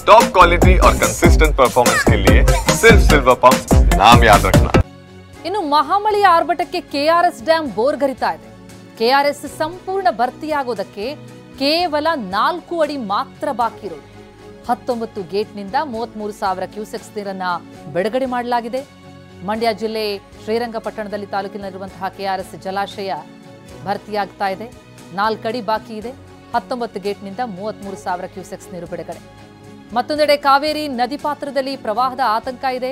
Top quality और consistent performance के लिए सिर्फ सिल्वर पंप नाम याद रखना। ಇನ್ನು ಮಹಾಮಳೆಯ ಆರ್ಭಟಕ್ಕೆ ಕೆಆರ್ಎಸ್ ಡ್ಯಾಂ ಬೋರ್ಗರಿತಾ ಇದೆ. ಕೆಆರ್ಎಸ್ ಸಂಪೂರ್ಣ ಭರ್ತಿಯಾಗೋದಕ್ಕೆ ಕೇವಲ 4 ಅಡಿ ಮಾತ್ರ ಬಾಕಿ ಇರೋದು. 19 ಗೇಟ್ನಿಂದ 33,000 ಕ್ಯೂಸೆಕ್ಸ್ ನೀರನ್ನ ಬಿಡುಗಡೆ ಮಾಡಲಾಗಿದೆ. ಮಂಡ್ಯ ಜಿಲ್ಲೆ ಶ್ರೀರಂಗಪಟ್ಟಣದಲ್ಲಿ ತಾಲೂಕಿನಲ್ಲಿರುವಂತಹ ಕೆಆರ್ಎಸ್ ಜಲಾಶಯ ಭರ್ತಿಯಾಗ್ತಾ ಇದೆ. 4 ಅಡಿ ಬಾಕಿ ಇದೆ. 19 ಗೇಟ್ನಿಂದ 33,000 ಕ್ಯೂಸೆಕ್ಸ್ ನೀರು ಬಿಡುಗಡೆ. ಮತ್ತೊಂದೆಡೆ ಕಾವೇರಿ ನದಿ ಪಾತ್ರದಲ್ಲಿ ಪ್ರವಾಹದ ಆತಂಕ ಇದೆ.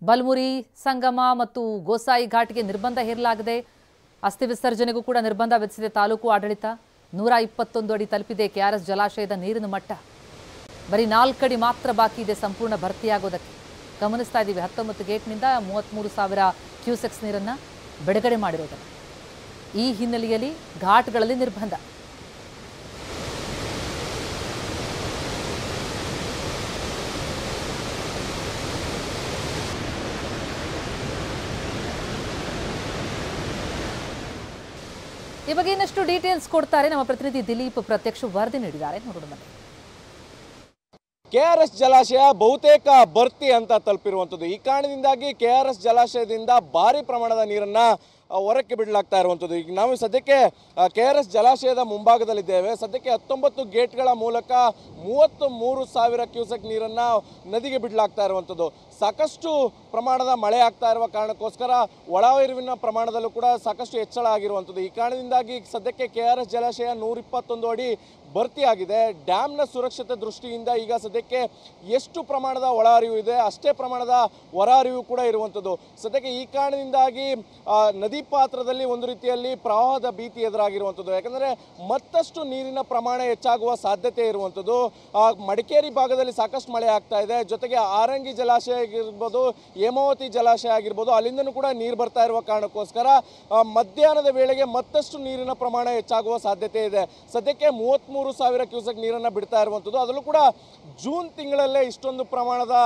ಬಲ್ಮುರಿ ಸಂಗಮ ಮತ್ತು ಗೋಸಾಯಿ ಘಾಟ್ಗೆ ನಿರ್ಬಂಧ ಹೇರಲಾಗಿದೆ. ಅಸ್ಥಿ ವಿಸರ್ಜನೆಗೂ ಕೂಡ ನಿರ್ಬಂಧ ವಿಧಿಸಿದೆ ತಾಲೂಕು ಆಡಳಿತ. 121 ಅಡಿ ತಲುಪಿದೆ ಕೆಆರ್ಎಸ್ ಜಲಾಶಯದ ನೀರಿನ ಮಟ್ಟ. ಬರೀ 4 ಅಡಿ ಮಾತ್ರ ಬಾಕಿ ಇದೆ ಸಂಪೂರ್ಣ ಭರ್ತಿಯಾಗೋದಕ್ಕೆ. ಗಮನಿಸ್ತಾ ಇದ್ದೀವಿ 19 ಗೇಟ್ನಿಂದ 33,000 ಕ್ಯೂಸೆಕ್ಸ್ ನೀರನ್ನು ಬಿಡುಗಡೆ ಮಾಡಿರೋದನ್ನು. ಈ ಹಿನ್ನೆಲೆಯಲ್ಲಿ ಘಾಟ್ಗಳಲ್ಲಿ ನಿರ್ಬಂಧ. ಈ ಬಗ್ಗೆ ಇನ್ನಷ್ಟು ಡೀಟೇಲ್ಸ್ ಕೊಡ್ತಾರೆ ನಮ್ಮ ಪ್ರತಿನಿಧಿ ದಿಲೀಪ್. ಪ್ರತ್ಯಕ್ಷ ವರದಿ ನೀಡಿದ್ದಾರೆ, ನೋಡೋಣ. ಕೆಆರ್ಎಸ್ ಜಲಾಶಯ ಬಹುತೇಕ ಭರ್ತಿ ಅಂತ ತಲುಪಿರುವಂಥದ್ದು. ಈ ಕಾರಣದಿಂದಾಗಿ ಕೆಆರ್ಎಸ್ ಜಲಾಶಯದಿಂದ ಭಾರಿ ಪ್ರಮಾಣದ ನೀರನ್ನು ಹೊರಕ್ಕೆ ಬಿಡಲಾಗ್ತಾ ಇರುವಂಥದ್ದು. ಈಗ ನಾವು ಸದ್ಯಕ್ಕೆ ಕೆಆರ್ಎಸ್ ಜಲಾಶಯದ ಮುಂಭಾಗದಲ್ಲಿದ್ದೇವೆ. ಸದ್ಯಕ್ಕೆ 19 ಗೇಟ್ಗಳ ಮೂಲಕ 33,000 ಕ್ಯೂಸೆಕ್ ನೀರನ್ನು ನದಿಗೆ ಬಿಡಲಾಗ್ತಾ ಇರುವಂಥದ್ದು. ಸಾಕಷ್ಟು ಪ್ರಮಾಣದ ಮಳೆ ಆಗ್ತಾ ಇರುವ ಕಾರಣಕ್ಕೋಸ್ಕರ ಒಳಹರಿವಿನ ಪ್ರಮಾಣದಲ್ಲೂ ಕೂಡ ಸಾಕಷ್ಟು ಹೆಚ್ಚಳ ಆಗಿರುವಂಥದ್ದು. ಈ ಕಾರಣದಿಂದಾಗಿ ಸದ್ಯಕ್ಕೆ ಕೆಆರ್ಎಸ್ ಜಲಾಶಯ 121 ಅಡಿ ಭರ್ತಿಯಾಗಿದೆ. ಡ್ಯಾಮ್ನ ಸುರಕ್ಷತೆ ದೃಷ್ಟಿಯಿಂದ ಈಗ ಸದ್ಯಕ್ಕೆ ಎಷ್ಟು ಪ್ರಮಾಣದ ಒಳಹರಿವು ಇದೆ ಅಷ್ಟೇ ಪ್ರಮಾಣದ ಹೊರಹರಿವು ಕೂಡ ಇರುವಂಥದ್ದು. ಸದ್ಯಕ್ಕೆ ಈ ಕಾರಣದಿಂದಾಗಿ ನದಿ ಪಾತ್ರದಲ್ಲಿ ಒಂದು ರೀತಿಯಲ್ಲಿ ಪ್ರವಾಹದ ಭೀತಿ ಎದುರಾಗಿರುವಂಥದ್ದು. ಯಾಕಂದರೆ ಮತ್ತಷ್ಟು ನೀರಿನ ಪ್ರಮಾಣ ಹೆಚ್ಚಾಗುವ ಸಾಧ್ಯತೆ ಇರುವಂಥದ್ದು. ಮಡಿಕೇರಿ ಭಾಗದಲ್ಲಿ ಸಾಕಷ್ಟು ಮಳೆ ಆಗ್ತಾ ಇದೆ. ಜೊತೆಗೆ ಆರಂಗಿ ಜಲಾಶಯ ಆಗಿರ್ಬೋದು, ಹೇಮಾವತಿ ಜಲಾಶಯ ಆಗಿರ್ಬೋದು, ಅಲ್ಲಿಂದನೂ ಕೂಡ ನೀರು ಬರ್ತಾ ಇರುವ ಕಾರಣಕ್ಕೋಸ್ಕರ ಮಧ್ಯಾಹ್ನದ ವೇಳೆಗೆ ಮತ್ತಷ್ಟು ನೀರಿನ ಪ್ರಮಾಣ ಹೆಚ್ಚಾಗುವ ಸಾಧ್ಯತೆ ಇದೆ. ಸದ್ಯಕ್ಕೆ 33,000 ಕ್ಯೂಸೆಕ್ ನೀರನ್ನು ಬಿಡ್ತಾ ಇರುವಂಥದ್ದು. ಅದರಲ್ಲೂ ಕೂಡ ಜೂನ್ ತಿಂಗಳಲ್ಲೇ ಇಷ್ಟೊಂದು ಪ್ರಮಾಣದ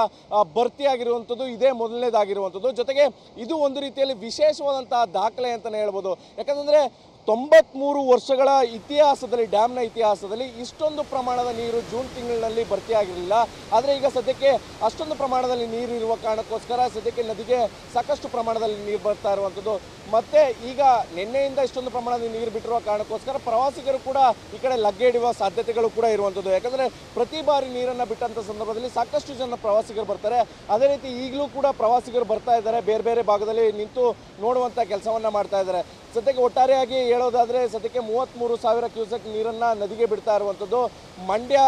ಭರ್ತಿಯಾಗಿರುವಂಥದ್ದು ಇದೇ ಮೊದಲನೇದಾಗಿರುವಂಥದ್ದು. ಜೊತೆಗೆ ಇದು ಒಂದು ರೀತಿಯಲ್ಲಿ ವಿಶೇಷವಾದಂತಹ ದಾಖಲೆ ಅಂತಲೇ ಹೇಳ್ಬೋದು. ಯಾಕಂದರೆ 93 ವರ್ಷಗಳ ಇತಿಹಾಸದಲ್ಲಿ, ಡ್ಯಾಮ್ನ ಇತಿಹಾಸದಲ್ಲಿ ಇಷ್ಟೊಂದು ಪ್ರಮಾಣದ ನೀರು ಜೂನ್ ತಿಂಗಳಿನಲ್ಲಿ ಭರ್ತಿಯಾಗಿರಲಿಲ್ಲ. ಆದರೆ ಈಗ ಸದ್ಯಕ್ಕೆ ಅಷ್ಟೊಂದು ಪ್ರಮಾಣದಲ್ಲಿ ನೀರು ಇರುವ ಕಾರಣಕ್ಕೋಸ್ಕರ ಸದ್ಯಕ್ಕೆ ನದಿಗೆ ಸಾಕಷ್ಟು ಪ್ರಮಾಣದಲ್ಲಿ ನೀರು ಬರ್ತಾ ಇರುವಂಥದ್ದು. ಮತ್ತು ಈಗ ನಿನ್ನೆಯಿಂದ ಇಷ್ಟೊಂದು ಪ್ರಮಾಣದ ನೀರು ಬಿಟ್ಟಿರುವ ಕಾರಣಕ್ಕೋಸ್ಕರ ಪ್ರವಾಸಿಗರು ಕೂಡ ಈ ಕಡೆ ಲಗ್ಗೆ ಹಿಡಿಯುವ ಸಾಧ್ಯತೆಗಳು ಕೂಡ ಇರುವಂಥದ್ದು. ಯಾಕಂದರೆ ಪ್ರತಿ ಬಾರಿ ನೀರನ್ನು ಬಿಟ್ಟಂಥ ಸಂದರ್ಭದಲ್ಲಿ ಸಾಕಷ್ಟು ಜನ ಪ್ರವಾಸಿಗರು ಬರ್ತಾರೆ. ಅದೇ ರೀತಿ ಈಗಲೂ ಕೂಡ ಪ್ರವಾಸಿಗರು ಬರ್ತಾ ಇದ್ದಾರೆ, ಬೇರೆ ಬೇರೆ ಭಾಗದಲ್ಲಿ ನಿಂತು ನೋಡುವಂಥ ಕೆಲಸವನ್ನು ಮಾಡ್ತಾ ಇದ್ದಾರೆ. ಸದ್ಯಕ್ಕೆ ಒಟ್ಟಾರೆಯಾಗಿ ಹೇಳೋದಾದರೆ ಸದ್ಯಕ್ಕೆ 33,000 ಕ್ಯೂಸೆಕ್ ನೀರನ್ನು ನದಿಗೆ ಬಿಡ್ತಾ ಇರುವಂಥದ್ದು. ಮಂಡ್ಯ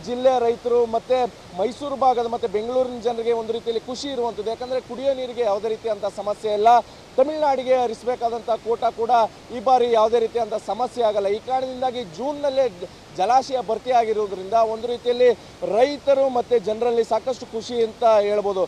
ಜಿಲ್ಲೆಯ ರೈತರು ಮತ್ತು ಮೈಸೂರು ಭಾಗದ ಮತ್ತು ಬೆಂಗಳೂರಿನ ಜನರಿಗೆ ಒಂದು ರೀತಿಯಲ್ಲಿ ಖುಷಿ ಇರುವಂಥದ್ದು. ಯಾಕಂದರೆ ಕುಡಿಯೋ ನೀರಿಗೆ ಯಾವುದೇ ರೀತಿಯಂಥ ಸಮಸ್ಯೆ ಇಲ್ಲ. ತಮಿಳುನಾಡಿಗೆ ಹರಿಸಬೇಕಾದಂಥ ಕೋಟಾ ಕೂಡ ಈ ಬಾರಿ ಯಾವುದೇ ರೀತಿಯಂಥ ಸಮಸ್ಯೆ ಆಗಲ್ಲ. ಈ ಕಾರಣದಿಂದಾಗಿ ಜೂನ್ನಲ್ಲೇ ಜಲಾಶಯ ಭರ್ತಿಯಾಗಿರುವುದರಿಂದ ಒಂದು ರೀತಿಯಲ್ಲಿ ರೈತರು ಮತ್ತು ಜನರಲ್ಲಿ ಸಾಕಷ್ಟು ಖುಷಿ ಅಂತ ಹೇಳ್ಬೋದು.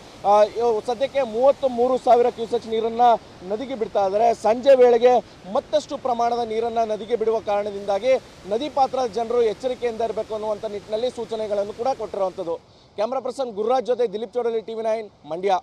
ಸದ್ಯಕ್ಕೆ 33,000 ಕ್ಯೂಸೆಕ್ ನೀರನ್ನು ನದಿಗೆ ಬಿಡ್ತಾ ಇದ್ದಾರೆ. ಸಂಜೆ ವೇಳೆಗೆ ಮತ್ತಷ್ಟು ಪ್ರಮಾಣದ ನೀರನ್ನು ನದಿಗೆ ಬಿಡುವ ಕಾರಣದಿಂದಾಗಿ ನದಿ ಪಾತ್ರದ ಜನರು ಎಚ್ಚರಿಕೆಯಿಂದ ಇರಬೇಕು ಅನ್ನುವಂಥ ನಿಟ್ಟಿನಲ್ಲಿ ಸೂಚನೆಗಳನ್ನು ಕೂಡ ಕೊಟ್ಟಿರುವಂಥದ್ದು. ಕ್ಯಾಮ್ರಾ ಪರ್ಸನ್ ಗುರುರಾಜ್ ಜೊತೆ ದಿಲೀಪ್ ಚೋಡಲಿ, TV9 ಮಂಡ್ಯ.